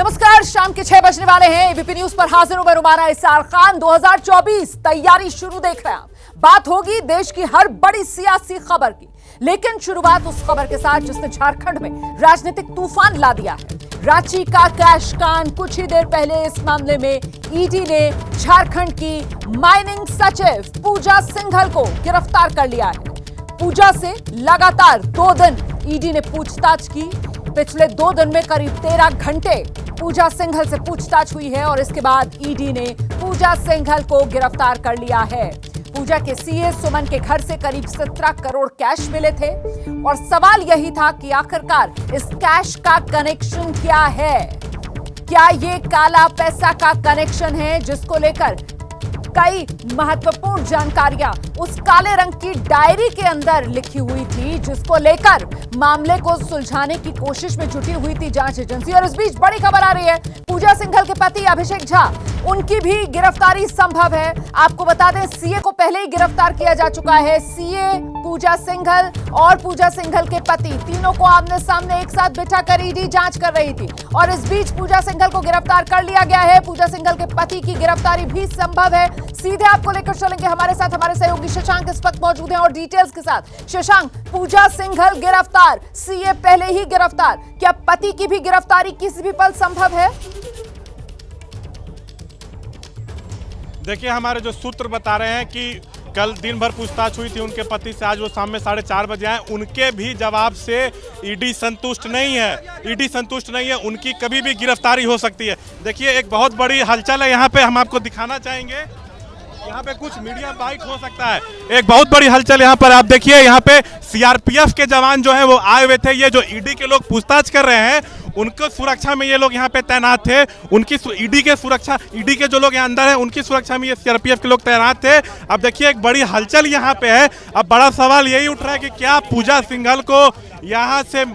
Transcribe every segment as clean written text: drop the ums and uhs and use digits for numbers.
नमस्कार, शाम के 6 बजने वाले हैं। एबीपी न्यूज पर हाजिर हूं मैं रुमाना इसार खान। 2024 तैयारी शुरू देख रहे हैं। बात होगी देश की हर बड़ी सियासी खबर की, लेकिन शुरुआत उस खबर के साथ जिसने झारखंड में राजनीतिक तूफान ला दिया है। रांची का कैश कांड। कुछ ही देर पहले इस मामले में ईडी ने झारखंड की माइनिंग सचिव पूजा सिंघल को गिरफ्तार कर लिया है। पूजा से लगातार 2 दिन ईडी ने पूछताछ की। पिछले 2 दिन में करीब 13 घंटे पूजा सिंघल से पूछताछ हुई है और इसके बाद ईडी ने पूजा सिंघल को गिरफ्तार कर लिया है। पूजा के सीए सुमन के घर से करीब 17 करोड़ कैश मिले थे और सवाल यही था कि आखिरकार इस कैश का कनेक्शन क्या है। क्या ये काला पैसा का कनेक्शन है, जिसको लेकर कई महत्वपूर्ण जानकारियां उस काले रंग की डायरी के अंदर लिखी हुई थी, जिसको लेकर मामले को सुलझाने की कोशिश में जुटी हुई थी जांच एजेंसी। और इस बीच बड़ी खबर आ रही है, पूजा सिंघल के पति अभिषेक झा, उनकी भी गिरफ्तारी संभव है। आपको बता दें, सीए को पहले ही गिरफ्तार किया जा चुका है। सीए, पूजा सिंघल और पूजा सिंघल के पति, तीनों को आमने सामने एक साथ बिठाकर ईडी जांच कर रही थी और इस बीच पूजा सिंघल को गिरफ्तार कर लिया गया है। पूजा सिंघल के पति की गिरफ्तारी भी संभव है। सीधे आपको लेकर चलेंगे हमारे साथ हमारे सहयोगी शशांक इस वक्त मौजूद हैं और डिटेल्स के साथ। शशांक, पूजा सिंघल गिरफ्तार, सीए पहले ही गिरफ्तार, क्या पति की भी गिरफ्तारी किसी भी पल संभव है? देखिए, हमारे जो सूत्र बता रहे हैं कि कल दिन भर पूछताछ हुई थी उनके पति से। आज वो शाम में 4:30 बजे आए। उनके भी जवाब से ईडी संतुष्ट नहीं है। ईडी संतुष्ट नहीं है, उनकी कभी भी गिरफ्तारी हो सकती है। देखिए, एक बहुत बड़ी हलचल है यहाँ पे, हम आपको दिखाना चाहेंगे। यहाँ पे कुछ मीडिया बाइट हो सकता है। एक बहुत बड़ी हलचल यहाँ पर आप देखिए। यहाँ पे सीआरपीएफ के जवान जो हैं वो आए हुए थे। ये जो ईडी के लोग पूछताछ कर रहे हैं, उनको सुरक्षा में ये लोग यहाँ पे तैनात थे। उनकी ईडी के सुरक्षा, ईडी के जो लोग यहाँ अंदर हैं उनकी सुरक्षा में ये सीआरपीएफ के लोग तैनात थे। अब देखिए, एक बड़ी हलचल यहाँ पे है। अब बड़ा सवाल यही उठ रहा है कि क्या पूजा सिंघल को यहाँ से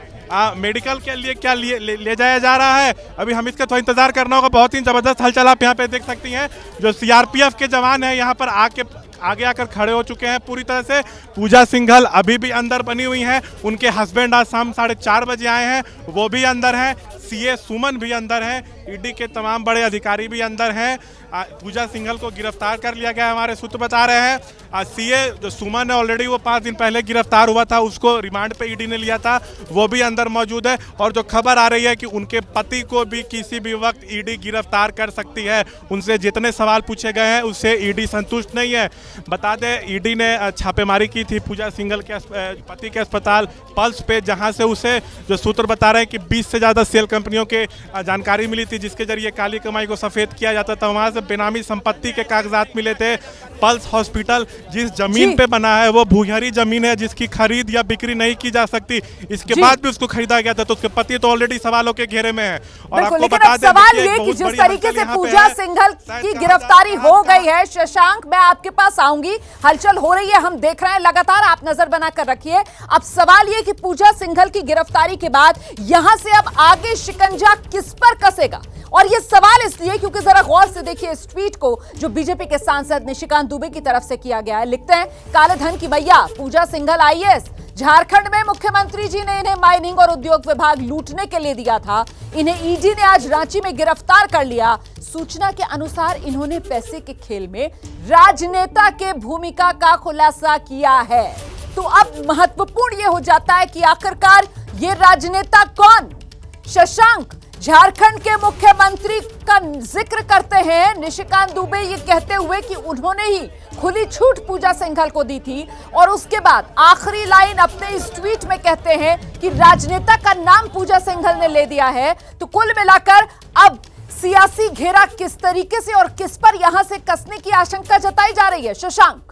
मेडिकल के लिए क्या ले जाया जा रहा है। अभी हम इसका थोड़ा इंतजार करना होगा। बहुत ही जबरदस्त हलचल आप यहाँ पे देख सकती हैं। जो सीआरपीएफ के जवान हैं यहाँ पर आगे आकर खड़े हो चुके हैं पूरी तरह से। पूजा सिंघल अभी भी अंदर बनी हुई हैं। उनके हस्बैंड आज शाम 4:30 बजे आए हैं, वो भी अंदर हैं। सीए सुमन भी अंदर हैं। ईडी के तमाम बड़े अधिकारी भी अंदर हैं। पूजा सिंघल को गिरफ्तार कर लिया गया, हमारे सूत्र बता रहे हैं। सीए जो सुमन है, ऑलरेडी वो 5 दिन पहले गिरफ्तार हुआ था, उसको रिमांड पे ईडी ने लिया था, वो भी अंदर मौजूद है। और जो खबर आ रही है कि उनके पति को भी किसी भी वक्त ईडी गिरफ्तार कर सकती है। उनसे जितने सवाल पूछे गए हैं उससे ईडी संतुष्ट नहीं है। बता दें, ईडी ने छापेमारी की थी पूजा सिंघल के पति के अस्पताल पल्स पे, जहाँ से उसे जो सूत्र बता रहे हैं कि 20 से ज़्यादा सेल कंपनियों के जानकारी मिली थी, जिसके जरिए काली कमाई को सफ़ेद किया जाता था। वहाँ से बेनामी संपत्ति के कागजात मिले थे। पल्स हॉस्पिटल जिस जमीन पे बना है वो भूखरी जमीन है, जिसकी खरीद या बिक्री नहीं की जा सकती। इसके बाद भी उसको खरीदा गया था, तो उसके पति तो ऑलरेडी सवालों के घेरे में है। और आपको बता दें, सवाल ये कि जिस तरीके से पूजा सिंघल की गिरफ्तारी हो गई है, शशांक मैं आपके पास आऊंगी। हलचल हो रही है, हम देख रहे हैं लगातार, आप नजर बनाकर रखिए। अब सवाल ये कि पूजा सिंघल की गिरफ्तारी के बाद यहां से अब आगे शिकंजा किस पर कसेगा? और ये सवाल इसलिए क्योंकि जरा गौर से देखिए इस ट्वीट को जो बीजेपी के सांसद निशिकांत दुबे की तरफ से किया गया है। लिखते हैं, काले धन की मैया पूजा सिंघल आईएएस, झारखंड में मुख्यमंत्री जी ने इन्हें माइनिंग और उद्योग विभाग लूटने के लिए दिया था। इन्हें ईडी ने आज रांची में गिरफ्तार कर लिया। सूचना के अनुसार इन्होंने पैसे के खेल में राजनेता के भूमिका का खुलासा किया है। तो अब महत्वपूर्ण यह हो जाता है कि आखिरकार ये राजनेता कौन? शशांक, झारखंड के मुख्यमंत्री का जिक्र करते हैं निशिकांत दुबे, ये कहते हुए कि उन्होंने ही खुली छूट पूजा सिंघल को दी थी और उसके बाद आखिरी लाइन अपने इस ट्वीट में कहते हैं कि राजनेता का नाम पूजा सिंघल ने ले दिया है। तो कुल मिलाकर अब सियासी घेरा किस तरीके से और किस पर यहां से कसने की आशंका जताई जा रही है? शशांक,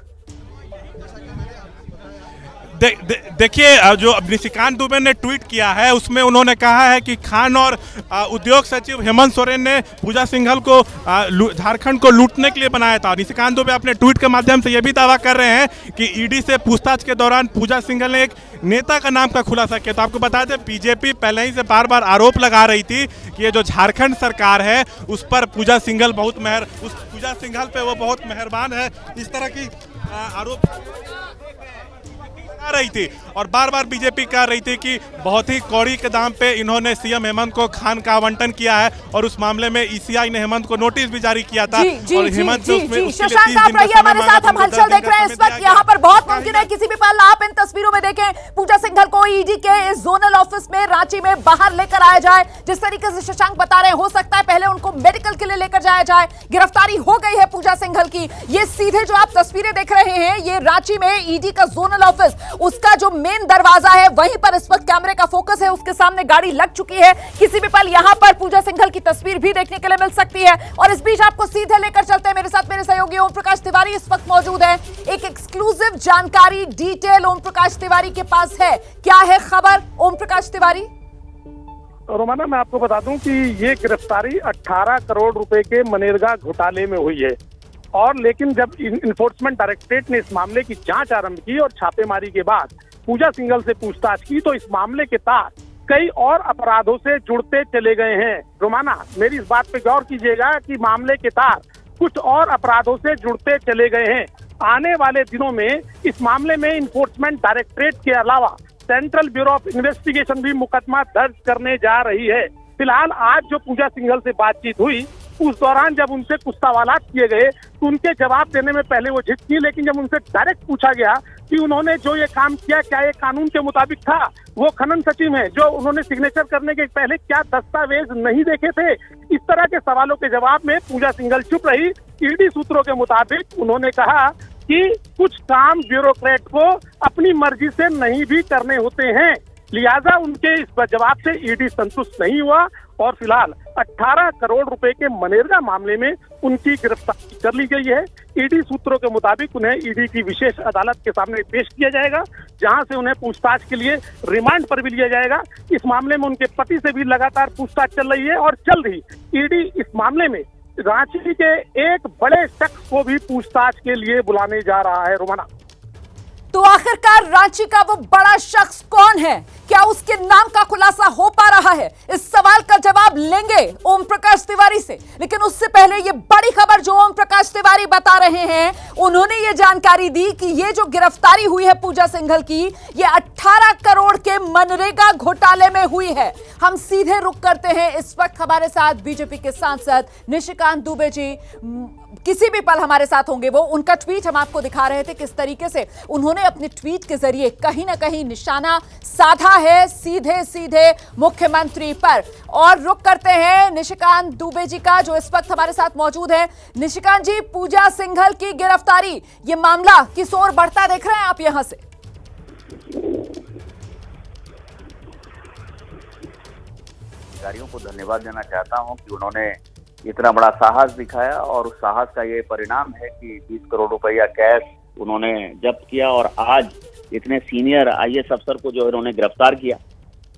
देखिए, जो निशिकांत दुबे ने ट्वीट किया है उसमें उन्होंने कहा है कि खान और उद्योग सचिव हेमंत सोरेन ने पूजा सिंघल को झारखंड को लूटने के लिए बनाया था। निशिकांत दुबे अपने ट्वीट के माध्यम से यह भी दावा कर रहे हैं कि ईडी से पूछताछ के दौरान पूजा सिंघल ने एक नेता का नाम का खुलासा किया। तो आपको बता दें, बीजेपी पहले ही से बार बार आरोप लगा रही थी कि ये जो झारखंड सरकार है उस पर पूजा सिंघल पूजा सिंघल पे वो बहुत मेहरबान है। इस तरह की आरोप आ रही थी और बार बार बीजेपी कह रही थी कि बहुत ही कौड़ी के दाम पे इन्होंने सीएम हेमंत को खान का आवंटन किया है और उस मामले में ईसीआई ने हेमंत को नोटिस भी जारी किया था। और हेमंत शशांक आप रहिए हमारे साथ, हम हलचल देख रहे हैं इस वक्त यहाँ पर। बहुत मुमकिन है किसी भी पल आप इन तस्वीरों में देखें पूजा सिंघल को ईडी के इस जोनल ऑफिस में रांची में बाहर लेकर आया जाए। जिस तरीके से शशांक बता रहे हैं, हो सकता है पहले उनको मेडिकल के लिए लेकर जाया जाए। गिरफ्तारी हो गई है पूजा सिंघल की। ये सीधे जो आप तस्वीरें देख रहे हैं, ये रांची में ईडी का जोनल ऑफिस, उसका जो मेन दरवाजा है वहीं पर इस वक्त कैमरे का फोकस है। उसके सामने गाड़ी लग चुकी है। किसी भी पल यहां पर पूजा सिंघल की तस्वीर भी देखने के लिए मिल सकती है। और इस बीच आपको सीधे लेकर चलते हैं, मेरे साथ मेरे सहयोगी ओम प्रकाश तिवारी इस वक्त मौजूद है। एक एक्सक्लूसिव जानकारी, डिटेल ओम प्रकाश तिवारी के पास है। क्या है खबर ओम प्रकाश तिवारी? रोमाना, मैं आपको बता दूं कि ये गिरफ्तारी 18 करोड़ रुपए के मनरेगा घोटाले में हुई है। और लेकिन जब इन्फोर्समेंट डायरेक्टरेट ने इस मामले की जांच आरंभ की और छापेमारी के बाद पूजा सिंघल से पूछताछ की, तो इस मामले के तार कई और अपराधों से जुड़ते चले गए हैं। रोमाना, मेरी इस बात पे गौर कीजिएगा कि मामले के तार कुछ और अपराधों से जुड़ते चले गए हैं। आने वाले दिनों में इस मामले में इन्फोर्समेंट डायरेक्टरेट के अलावा सेंट्रल ब्यूरो ऑफ इन्वेस्टिगेशन भी मुकदमा दर्ज करने जा रही है। फिलहाल आज जो पूजा सिंघल से बातचीत हुई, उस दौरान जब उनसे कुछ सवालात किए गए तो उनके जवाब देने में पहले वो झिझकी, लेकिन जब उनसे डायरेक्ट पूछा गया कि उन्होंने जो ये काम किया क्या ये कानून के मुताबिक था, वो खनन सचिव है, जो उन्होंने सिग्नेचर करने के पहले क्या दस्तावेज नहीं देखे थे, इस तरह के सवालों के जवाब में पूजा सिंघल चुप रही। ईडी सूत्रों के मुताबिक उन्होंने कहा कि कुछ काम ब्यूरोक्रेट को अपनी मर्जी से नहीं भी करने होते हैं, लिहाजा उनके इस जवाब से ईडी संतुष्ट नहीं हुआ और फिलहाल 18 करोड़ रुपए के मनरेगा मामले में उनकी गिरफ्तारी कर ली गई है। ईडी सूत्रों के मुताबिक उन्हें ईडी की विशेष अदालत के सामने पेश किया जाएगा, जहां से उन्हें पूछताछ के लिए रिमांड पर भी लिया जाएगा। इस मामले में उनके पति से भी लगातार पूछताछ चल रही है और चल रही। ईडी इस मामले में रांची के एक बड़े शख्स को भी पूछताछ के लिए बुलाने जा रहा है। रोमाना, तो आखिरकार रांची का वो बड़ा शख्स कौन है? क्या उसके नाम का खुलासा हो पा रहा है? इस सवाल का जवाब लेंगे ओम प्रकाश तिवारी से, लेकिन उससे पहले ये बड़ी खबर जो ओम प्रकाश तिवारी बता रहे हैं, उन्होंने ये जानकारी दी कि ये जो गिरफ्तारी हुई है पूजा सिंघल की, ये 18 करोड़ के मनरेगा घोटाले में हुई है। हम सीधे रुक करते हैं। इस वक्त हमारे साथ बीजेपी के सांसद निशिकांत दुबे जी किसी भी पल हमारे साथ होंगे। वो उनका ट्वीट हम आपको दिखा रहे थे, किस तरीके से उन्होंने अपने ट्वीट के जरिए कहीं ना कहीं निशाना साधा है सीधे सीधे मुख्यमंत्री पर। और रुक करते हैं निशिकांत दुबे जी का, जो इस वक्त हमारे साथ मौजूद है। निशिकांत जी, पूजा सिंघल की गिरफ्तारी, ये मामला किस ओर बढ़ता देख रहे हैं आप यहां से? अधिकारियों को धन्यवाद देना चाहता हूं कि उन्होंने इतना बड़ा साहस दिखाया और उस साहस का ये परिणाम है कि 20 करोड़ रुपया कैश उन्होंने जब्त किया और आज इतने सीनियर आईएएस अफसर को जो उन्होंने गिरफ्तार किया।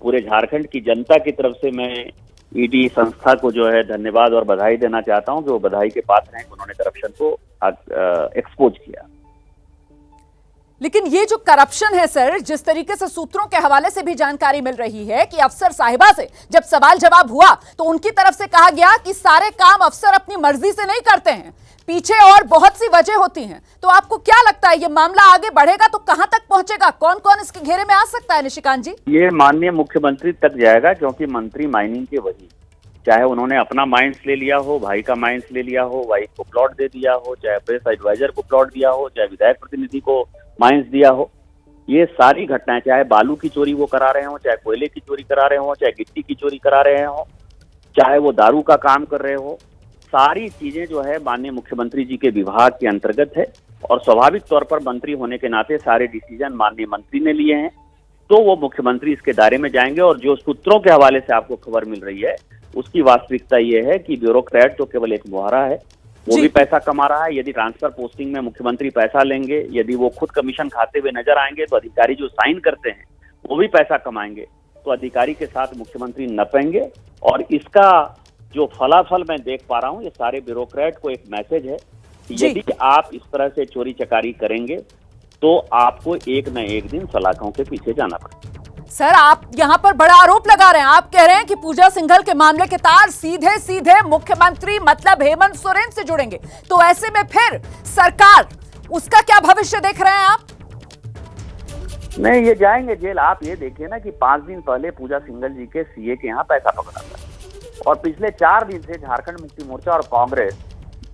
पूरे झारखंड की जनता की तरफ से मैं ईडी संस्था को जो है धन्यवाद और बधाई देना चाहता हूं, जो बधाई के पात्र हैं। उन्होंने करप्शन को एक्सपोज किया। लेकिन ये जो करप्शन है सर, जिस तरीके से सूत्रों के हवाले से भी जानकारी मिल रही है कि अफसर साहिबा से जब सवाल जवाब हुआ तो उनकी तरफ से कहा गया कि सारे काम अफसर अपनी मर्जी से नहीं करते हैं, पीछे और बहुत सी वजह होती हैं। तो आपको क्या लगता है ये मामला आगे बढ़ेगा तो कहां तक पहुंचेगा? कौन कौन इसके घेरे में आ सकता है निशिकांत जी? ये माननीय मुख्यमंत्री तक जाएगा, क्योंकि मंत्री माइनिंग के वही, चाहे उन्होंने अपना माइंस ले लिया हो, भाई का माइंस ले लिया हो, वाइफ को प्लॉट दे दिया हो, चाहे प्रेस एडवाइजर को प्लॉट दिया हो, चाहे विधायक प्रतिनिधि को माइंस दिया हो, ये सारी घटनाएं, चाहे बालू की चोरी वो करा रहे हो, चाहे कोयले की चोरी करा रहे हो, चाहे गिट्टी की चोरी करा रहे हो, चाहे वो दारू का काम कर रहे हो, सारी चीजें जो है माननीय मुख्यमंत्री जी के विभाग के अंतर्गत है। और स्वाभाविक तौर पर मंत्री होने के नाते सारे डिसीजन माननीय मंत्री ने लिए हैं, तो वो मुख्यमंत्री इसके दायरे में जाएंगे। और जो सूत्रों के हवाले से आपको खबर मिल रही है, उसकी वास्तविकता ये है कि ब्यूरोक्रेट तो केवल एक मुहारा है, वो भी पैसा कमा रहा है। यदि ट्रांसफर पोस्टिंग में मुख्यमंत्री पैसा लेंगे, यदि वो खुद कमीशन खाते हुए नजर आएंगे, तो अधिकारी जो साइन करते हैं वो भी पैसा कमाएंगे, तो अधिकारी के साथ मुख्यमंत्री नपेंगे। और इसका जो फलाफल मैं देख पा रहा हूँ, ये सारे ब्यूरोक्रेट को एक मैसेज है कि यदि आप इस तरह से चोरी चकारी करेंगे तो आपको एक न एक दिन सलाखों के पीछे जाना पड़ेगा। सर, आप यहाँ पर बड़ा आरोप लगा रहे हैं। आप कह रहे हैं कि पूजा सिंघल के मामले के तार सीधे सीधे मुख्यमंत्री मतलब हेमंत सोरेन से जुड़ेंगे, तो ऐसे में फिर सरकार, उसका क्या भविष्य देख रहे हैं आप? नहीं, ये जाएंगे जेल। आप ये देखिए ना कि 5 दिन पहले पूजा सिंघल जी के सीए के यहाँ पैसा पकड़ा था, और पिछले 4 दिन से झारखंड मुक्ति मोर्चा और कांग्रेस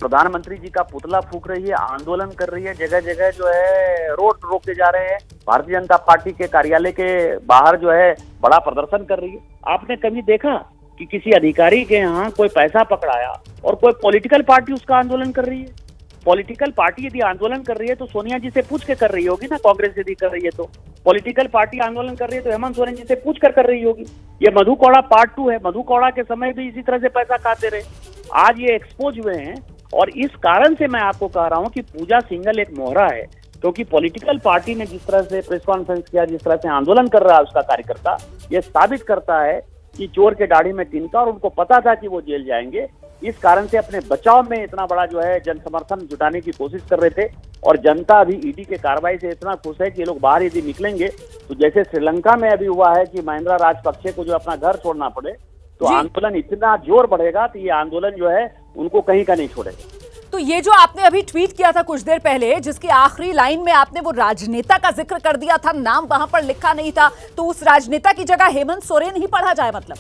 प्रधानमंत्री जी का पुतला फूक रही है, आंदोलन कर रही है, जगह जगह जो है रोड रोके जा रहे हैं, भारतीय जनता पार्टी के कार्यालय के बाहर जो है बड़ा प्रदर्शन कर रही है। आपने कभी देखा कि किसी अधिकारी के यहाँ कोई पैसा पकड़ाया और कोई पॉलिटिकल पार्टी उसका आंदोलन कर रही है? पॉलिटिकल पार्टी यदि आंदोलन कर रही है तो सोनिया जी से पूछ के कर रही होगी ना। कांग्रेस यदि कर रही है तो पॉलिटिकल पार्टी आंदोलन कर रही है तो हेमंत सोरेन जी से पूछ कर रही होगी। ये मधु कौड़ा पार्ट 2 है। मधु कौड़ा के समय भी इसी तरह से पैसा खाते रहे, आज ये एक्सपोज हुए हैं। और इस कारण से मैं आपको कह रहा हूं कि पूजा सिंघल एक मोहरा है, क्योंकि पॉलिटिकल पार्टी ने जिस तरह से प्रेस कॉन्फ्रेंस किया, जिस तरह से आंदोलन कर रहा है उसका कार्यकर्ता, ये साबित करता है कि चोर के दाढ़ी में तिनका, और उनको पता था कि वो जेल जाएंगे। इस कारण से अपने बचाव में इतना बड़ा जो है जन समर्थन जुटाने की कोशिश कर रहे थे, और जनता अभी ईडी के कार्रवाई से इतना खुश है कि ये लोग बाहर यदि निकलेंगे तो जैसे श्रीलंका में अभी हुआ है कि महिंद्रा राजपक्षे को जो अपना घर छोड़ना पड़े, तो आंदोलन इतना जोर बढ़ेगा तो ये आंदोलन जो है उनको कहीं का नहीं छोड़ेगा। तो ये जो आपने अभी ट्वीट किया था कुछ देर पहले, जिसकी आखिरी लाइन में आपने वो राजनेता का जिक्र कर दिया था, नाम वहां पर लिखा नहीं था, तो उस राजनेता की जगह हेमंत सोरेन ही पढ़ा जाए? मतलब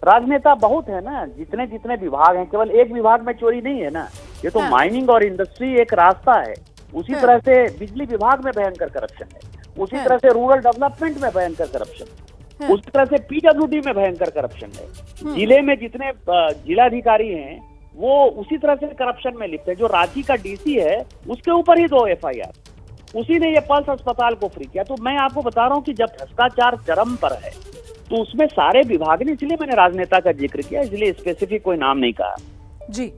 राजनेता बहुत है ना, जितने जितने विभाग हैं, केवल एक विभाग में चोरी नहीं है ना। ये तो माइनिंग और इंडस्ट्री एक रास्ता है, उसी तरह से बिजली विभाग में भयंकर करप्शन है, उसी तरह से रूरल डेवलपमेंट में भयंकर करप्शन है, उसी तरह से पीडब्ल्यूडी में भयंकर करप्शन है। जिले में जितने जिलाधिकारी हैं वो उसी तरह से करप्शन में लिप्त है। जो रांची का डीसी है उसके ऊपर ही 2 FIR, उसी ने ये पल्स अस्पताल को फ्री किया। तो मैं आपको बता रहा हूँ कि जब भ्रष्टाचार चरम पर है तो उसमें सारे विभाग ने, इसलिए मैंने राजनेता का जिक्र किया, इसलिए स्पेसिफिक कोई नाम नहीं कहा। जी,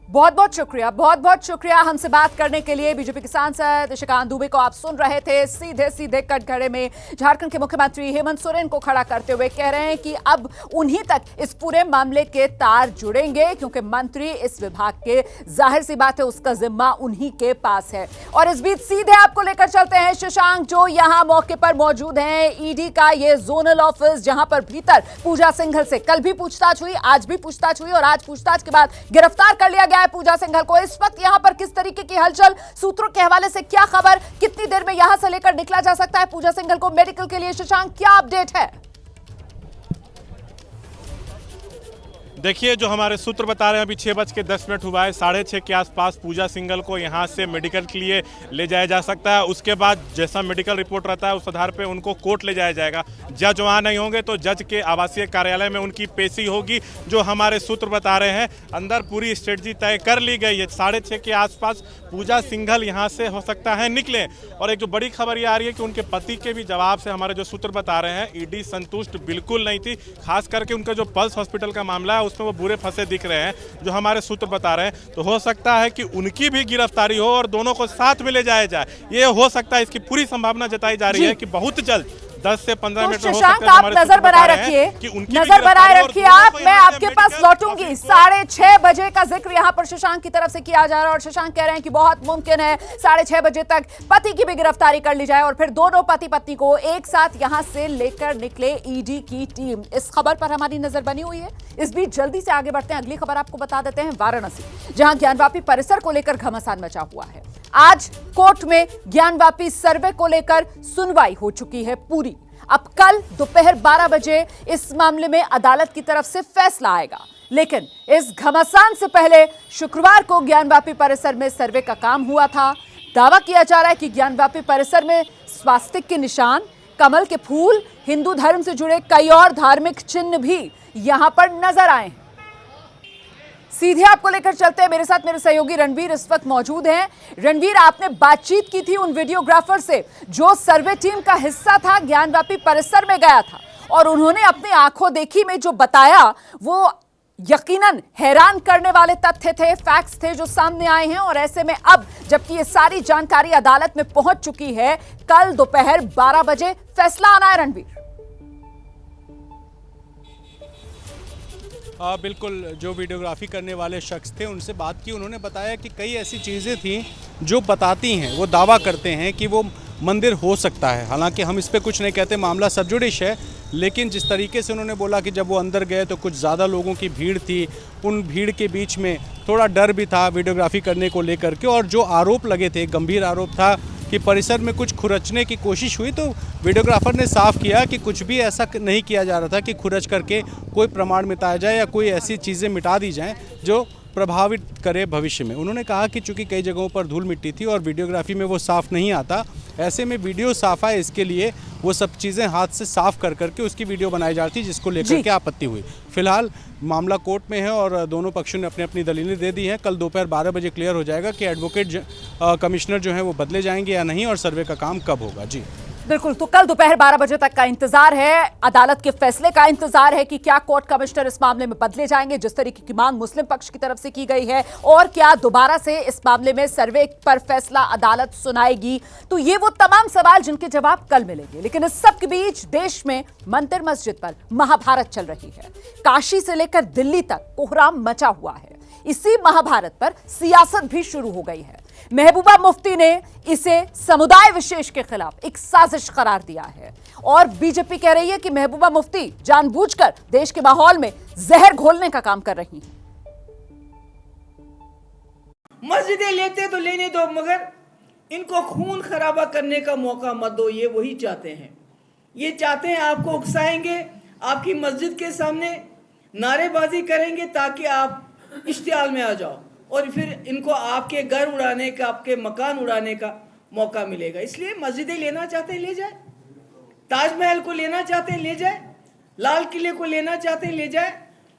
बहुत बहुत शुक्रिया हमसे बात करने के लिए। बीजेपी के सांसद निशिकांत दुबे को आप सुन रहे थे। सीधे सीधे कटघरे में झारखंड के मुख्यमंत्री हेमंत सोरेन को खड़ा करते हुए कह रहे हैं कि अब उन्हीं तक इस पूरे मामले के तार जुड़ेंगे, क्योंकि मंत्री इस विभाग के, जाहिर सी बात है उसका जिम्मा उन्हीं के पास है। और इस बीच सीधे आपको लेकर चलते हैं शशांक, जो यहाँ मौके पर मौजूद हैं। ईडी का ये जोनल ऑफिस, जहां पर भीतर पूजा सिंघल से कल भी पूछताछ हुई, आज भी पूछताछ हुई, और आज पूछताछ के बाद गिरफ्तार कर लिया गया है पूजा सिंघल को। इस वक्त यहां पर किस तरीके की हलचल, सूत्रों के हवाले से क्या खबर, कितनी देर में यहां से लेकर निकला जा सकता है पूजा सिंघल को मेडिकल के लिए? शशांक, क्या अपडेट है? देखिए, जो हमारे सूत्र बता रहे हैं, अभी 6:10 हुआ है, 6:30 के आसपास पूजा सिंघल को यहाँ से मेडिकल के लिए ले जाया जा सकता है। उसके बाद जैसा मेडिकल रिपोर्ट रहता है उस आधार पे उनको कोर्ट ले जाया जाएगा। जज वहाँ नहीं होंगे तो जज के आवासीय कार्यालय में उनकी पेशी होगी। जो हमारे सूत्र बता रहे हैं, अंदर पूरी स्ट्रेटजी तय कर ली गई है। 6:30 के आसपास पूजा सिंघल यहाँ से हो सकता है निकले। और एक जो बड़ी खबर ये आ रही है कि उनके पति के भी जवाब से हमारे जो सूत्र बता रहे हैं, ईडी संतुष्ट बिल्कुल नहीं थी। खास करके उनका जो पल्स हॉस्पिटल का मामला है उसमें वो बुरे फंसे दिख रहे हैं, जो हमारे सूत्र बता रहे हैं। तो हो सकता है कि उनकी भी गिरफ्तारी हो और दोनों को साथ में ले जाया जाए। ये हो सकता है, इसकी पूरी संभावना जताई जा रही है कि बहुत जल्द 10 से 15 मिनट में हो सकता है। आप नजर बनाए रखिए, नजर बनाए रखिए आप। मैं आपके पास लौटूंगी। 6:30 बजे का जिक्र यहाँ पर शशांक की तरफ से किया जा रहा है, और शशांक कह रहे हैं कि बहुत मुमकिन है 6:30 बजे तक पति की भी गिरफ्तारी कर ली जाए और फिर दोनों पति पत्नी को एक साथ यहाँ से लेकर निकले ईडी की टीम। इस खबर पर हमारी नजर बनी हुई है। इस बीच जल्दी से आगे बढ़ते हैं, अगली खबर आपको बता देते हैं। वाराणसी, जहां ज्ञानवापी परिसर को लेकर घमासान मचा हुआ है। आज कोर्ट में ज्ञानवापी सर्वे को लेकर सुनवाई हो चुकी है पूरी। अब कल दोपहर 12 बजे इस मामले में अदालत की तरफ से फैसला आएगा। लेकिन इस घमासान से पहले शुक्रवार को ज्ञानवापी परिसर में सर्वे का काम हुआ था। दावा किया जा रहा है कि ज्ञानवापी परिसर में स्वास्तिक के निशान, कमल के फूल, हिंदू धर्म से जुड़े कई और धार्मिक चिन्ह भी यहां पर नजर आए हैं। सीधे आपको लेकर चलते हैं, मेरे साथ मेरे सहयोगी रणवीर इस वक्त मौजूद हैं। रणवीर, आपने बातचीत की थी उन वीडियोग्राफर से जो सर्वे टीम का हिस्सा था, ज्ञानवापी परिसर में गया था, और उन्होंने अपनी आंखों देखी में जो बताया वो यकीनन हैरान करने वाले तथ्य थे, फैक्ट्स थे जो सामने आए हैं। और ऐसे में अब जबकि ये सारी जानकारी अदालत में पहुंच चुकी है, कल दोपहर 12 बजे फैसला आना है। रणवीर, बिल्कुल, जो वीडियोग्राफी करने वाले शख्स थे उनसे बात की, उन्होंने बताया कि कई ऐसी चीज़ें थी जो बताती हैं, वो दावा करते हैं कि वो मंदिर हो सकता है। हालांकि हम इस पर कुछ नहीं कहते, मामला सब जुडिश है, लेकिन जिस तरीके से उन्होंने बोला कि जब वो अंदर गए तो कुछ ज़्यादा लोगों की भीड़ थी, उन भीड़ के बीच में थोड़ा डर भी था वीडियोग्राफी करने को लेकर के, और जो आरोप लगे थे, गंभीर आरोप था कि कि परिसर में कुछ खुरचने की कोशिश हुई, तो वीडियोग्राफर ने साफ किया कि कुछ भी ऐसा नहीं किया जा रहा था कि खुरच करके कोई प्रमाण मिटाया जाए या कोई ऐसी चीज़ें मिटा दी जाएं जो प्रभावित करे भविष्य में। उन्होंने कहा कि चूंकि कई जगहों पर धूल मिट्टी थी और वीडियोग्राफी में वो साफ़ नहीं आता, ऐसे में वीडियो साफ आए इसके लिए वो सब चीज़ें हाथ से साफ कर करके उसकी वीडियो बनाई जाती, जिसको लेकर के आपत्ति हुई। फिलहाल मामला कोर्ट में है और दोनों पक्षों ने अपनी अपनी दलीलें दे दी हैं। कल दोपहर 12 बजे क्लियर हो जाएगा कि एडवोकेट कमिश्नर जो है वो बदले जाएंगे या नहीं और सर्वे का काम कब होगा। जी बिल्कुल, तो कल दोपहर 12 बजे तक का इंतजार है, अदालत के फैसले का इंतजार है कि क्या कोर्ट कमिश्नर इस मामले में बदले जाएंगे जिस तरीके की मांग मुस्लिम पक्ष की तरफ से की गई है, और क्या दोबारा से इस मामले में सर्वे पर फैसला अदालत सुनाएगी। तो ये वो तमाम सवाल जिनके जवाब कल मिलेंगे। लेकिन इस सब के बीच देश में मंदिर मस्जिद पर महाभारत चल रही है। काशी से लेकर दिल्ली तक कोहराम मचा हुआ है। इसी महाभारत पर सियासत भी शुरू हो गई है। महबूबा मुफ्ती ने इसे समुदाय विशेष के खिलाफ एक साजिश करार दिया है और बीजेपी कह रही है कि महबूबा मुफ्ती जानबूझकर देश के माहौल में जहर घोलने का काम कर रही हैं। मस्जिदें लेते तो लेने दो, मगर इनको खून खराबा करने का मौका मत दो। ये वही चाहते हैं, ये चाहते हैं आपको उकसाएंगे, आपकी मस्जिद के सामने नारेबाजी करेंगे ताकि आप इश्तियाल में आ जाओ और फिर इनको आपके घर उड़ाने का, आपके मकान उड़ाने का मौका मिलेगा। इसलिए मस्जिदें लेना चाहते हैं ले जाए, ताजमहल को लेना चाहते हैं ले जाए, लाल किले को लेना चाहते हैं ले जाए,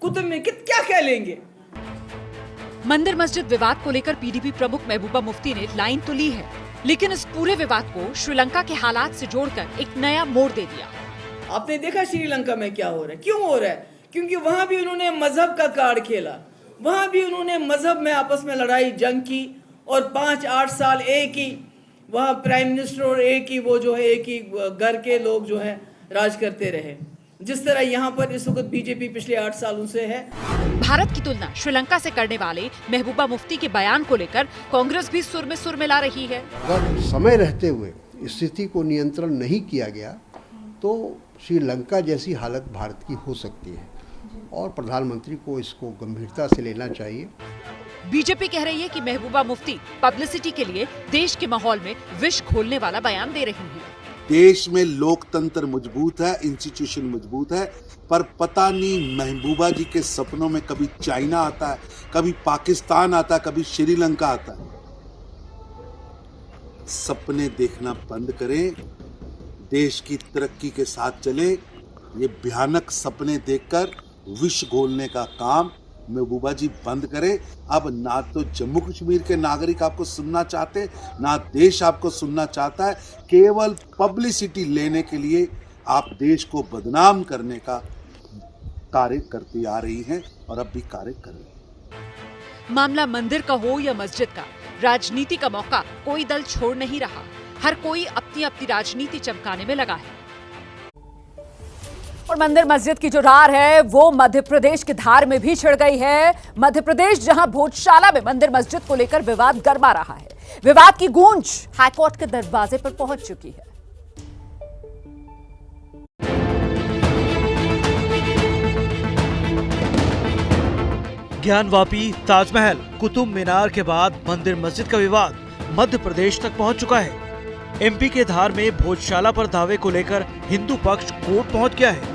कुतुब में क्या क्या लेंगे। मंदिर मस्जिद विवाद को लेकर पीडीपी प्रमुख महबूबा मुफ्ती ने लाइन तो ली है, लेकिन इस पूरे विवाद को श्रीलंका के हालात से जोड़कर एक नया मोड़ दे दिया। आपने देखा श्रीलंका में क्या हो रहा है, क्यों हो रहा है? क्योंकि वहां भी उन्होंने मजहब का कार्ड खेला, वहां भी उन्होंने मजहब में आपस में लड़ाई जंग की और 5-8 साल एक ही वहां प्राइम मिनिस्टर और एक ही वो जो है एक ही घर के लोग जो है राज करते रहे, जिस तरह यहाँ पर इस वक्त बीजेपी पिछले 8 सालों से है। भारत की तुलना श्रीलंका से करने वाले महबूबा मुफ्ती के बयान को लेकर कांग्रेस भी सुर में सुर मिला रही है। अगर समय रहते हुए स्थिति को नियंत्रण नहीं किया गया तो श्रीलंका जैसी हालत भारत की हो सकती है और प्रधानमंत्री को इसको गंभीरता से लेना चाहिए। बीजेपी कह रही है कि महबूबा मुफ्ती पब्लिसिटी के लिए देश के माहौल में विष घोलने वाला बयान दे रही हैं। देश में लोकतंत्र मजबूत है, इंस्टीट्यूशन मजबूत है, पर पता नहीं महबूबा जी के सपनों में कभी चाइना आता है, कभी पाकिस्तान आता है, कभी श्रीलंका आता है। सपने देखना बंद करें, देश की तरक्की के साथ चले। ये भयानक सपने देखकर विष घोलने का काम महबूबा जी बंद करें। अब ना तो जम्मू कश्मीर के नागरिक आपको सुनना चाहते, ना देश आपको सुनना चाहता है। केवल पब्लिसिटी लेने के लिए आप देश को बदनाम करने का कार्य करती आ रही हैं और अब भी कार्य कर रही हैं। मामला मंदिर का हो या मस्जिद का, राजनीति का मौका कोई दल छोड़ नहीं रहा। हर कोई अपनी अपनी राजनीति चमकाने में लगा है। और मंदिर मस्जिद की जो रार है वो मध्य प्रदेश की धार में भी छिड़ गई है। मध्य प्रदेश जहां भोजशाला में मंदिर मस्जिद को लेकर विवाद गरमा रहा है, विवाद की गूंज हाईकोर्ट के दरवाजे पर पहुंच चुकी है। ज्ञानवापी, ताजमहल, कुतुब मीनार के बाद मंदिर मस्जिद का विवाद मध्य प्रदेश तक पहुंच चुका है। एमपी के धार में भोजशाला पर दावे को लेकर हिंदू पक्ष कोर्ट पहुंच गया है।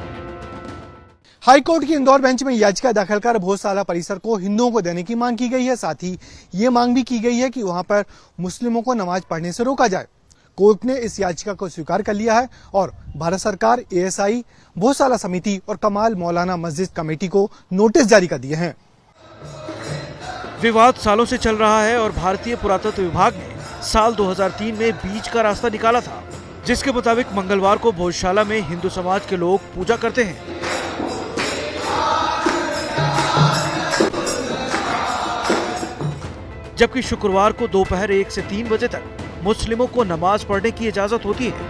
हाईकोर्ट की इंदौर बेंच में याचिका दाखिल कर भोजशाला परिसर को हिंदुओं को देने की मांग की गई है। साथ ही ये मांग भी की गई है कि वहां पर मुस्लिमों को नमाज पढ़ने से रोका जाए। कोर्ट ने इस याचिका को स्वीकार कर लिया है और भारत सरकार, एएसआई, भोजशाला समिति और कमाल मौलाना मस्जिद कमेटी को नोटिस जारी कर दिए हैं। विवाद सालों से चल रहा है और भारतीय पुरातत्व विभाग ने साल 2003 में बीच का रास्ता निकाला था, जिसके मुताबिक मंगलवार को भोजशाला में हिंदू समाज के लोग पूजा करते हैं। जबकि शुक्रवार को दोपहर 1 से 3 बजे तक मुस्लिमों को नमाज पढ़ने की इजाजत होती है।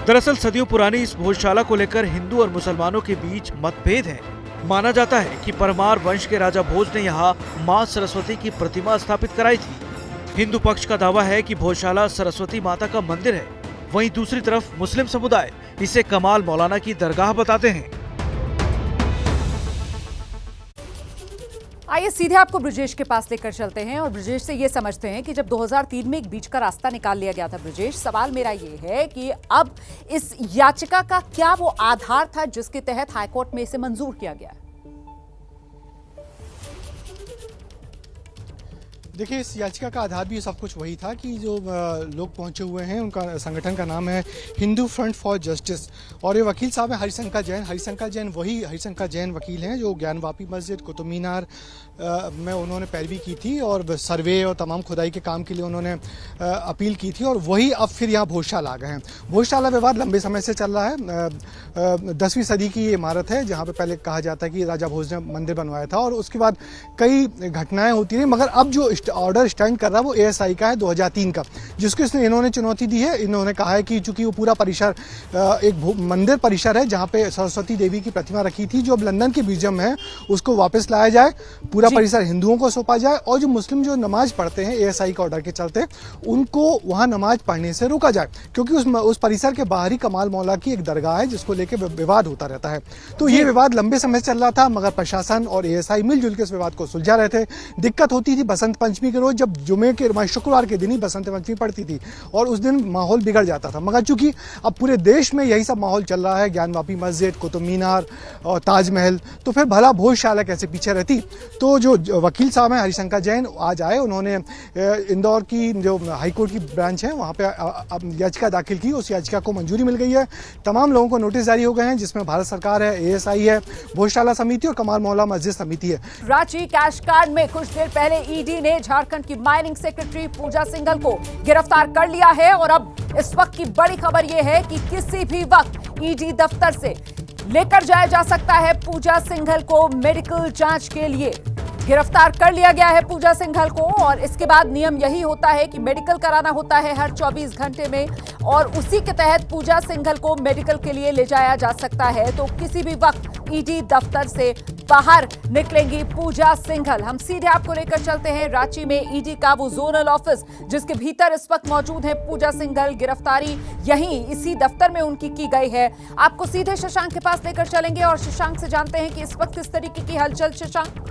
दरअसल सदियों पुरानी इस भोजशाला को लेकर हिंदू और मुसलमानों के बीच मतभेद है। माना जाता है कि परमार वंश के राजा भोज ने यहाँ मां सरस्वती की प्रतिमा स्थापित कराई थी। हिंदू पक्ष का दावा है कि भोजशाला सरस्वती माता का मंदिर है, वहीं दूसरी तरफ मुस्लिम समुदाय इसे कमाल मौलाना की दरगाह बताते हैं। आइए सीधे आपको ब्रजेश के पास लेकर चलते हैं और ब्रजेश से ये समझते हैं कि जब 2003 में एक बीच का रास्ता निकाल लिया गया था ब्रजेश, सवाल मेरा ये है कि अब इस याचिका का क्या वो आधार था जिसके तहत हाईकोर्ट में इसे मंजूर किया गया है? देखिए, इस याचिका का आधार भी सब कुछ वही था कि जो लोग पहुंचे हुए हैं उनका संगठन का नाम है हिंदू फ्रंट फॉर जस्टिस और ये वकील साहब हैं हरिशंकर जैन। हरिशंकर जैन वही हरिशंकर जैन वकील हैं जो ज्ञानवापी मस्जिद, कुतुब मीनार में उन्होंने पैरवी की थी और सर्वे और तमाम खुदाई के काम के लिए उन्होंने अपील की थी और वही अब फिर यहाँ भोजशाला आ गए हैं। भोजशाला विवाद लंबे समय से चल रहा है। 10वीं सदी की ये इमारत है जहाँ पे पहले कहा जाता है कि राजा भोज ने मंदिर बनवाया था और उसके बाद कई घटनाएं होती रही, मगर अब जो ऑर्डर स्टैंड कर रहा है वो ASI का है 2003 का, जिसको इन्होंने चुनौती दी है। इन्होंने कहा है कि चूंकि वो पूरा परिसर एक मंदिर परिसर है जहाँ पे सरस्वती देवी की प्रतिमा रखी थी, जो अब लंदन के म्यूजियम है उसको वापस लाया जाए, पूरा परिसर हिंदुओं को सौंपा जाए और जो मुस्लिम जो नमाज पढ़ते हैं ASI का ऑर्डर के चलते उनको वहाँ नमाज पढ़ने से रोका जाए, क्योंकि उस परिसर के बाहर ही कमाल मौला की एक दरगाह है जिसको लेकर विवाद होता रहता है। तो ये विवाद लंबे समय से चल रहा था, मगर प्रशासन और ASI मिलजुल के इस विवाद को सुलझा रहे थे। दिक्कत होती थी बसंत पंचमी के रोज, जब जुमे के शुक्रवार के दिन ही बसंत पंचमी पड़ती थी और उस दिन माहौल बिगड़ जाता था, मगर चूंकि अब पूरे देश में यही सब माहौल चल रहा है, ज्ञानवापी मस्जिद, कुतुब मीनार और ताजमहल, तो फिर भला भोजशाला कैसे पीछे रहती। तो जो वकील साहब हैं हरिशंकर जैन आज आए, उन्होंने इंदौर की जो हाईकोर्ट की ब्रांच है वहाँ पे याचिका दाखिल की, उस याचिका को मंजूरी मिल गई है। तमाम लोगों को नोटिस जारी हो गए हैं जिसमें भारत सरकार है, ASI है, भोजशाला समिति और कमाल मौला मस्जिद समिति है। रांची कैश कांड में कुछ देर पहले ईडी ने झारखंड की माइनिंग सेक्रेटरी पूजा सिंघल को गिरफ्तार कर लिया है और अब इस वक्त की बड़ी खबर यह है कि किसी भी वक्त ईडी दफ्तर से लेकर जाया जा सकता है पूजा सिंघल को मेडिकल जांच के लिए। गिरफ्तार कर लिया गया है पूजा सिंघल को और इसके बाद नियम यही होता है कि मेडिकल कराना होता है हर 24 घंटे में और उसी के तहत पूजा सिंघल को मेडिकल के लिए ले जाया जा सकता है। तो किसी भी वक्त ईडी दफ्तर से बाहर निकलेंगी पूजा सिंघल। हम सीधे आपको लेकर चलते हैं रांची में ईडी का वो जोनल ऑफिस जिसके भीतर इस वक्त मौजूद है पूजा सिंघल। गिरफ्तारी यहीं इसी दफ्तर में उनकी की गई है। आपको सीधे शशांक के पास लेकर चलेंगे और शशांक से जानते हैं कि इस वक्त किस तरीके की हलचल। शशांक,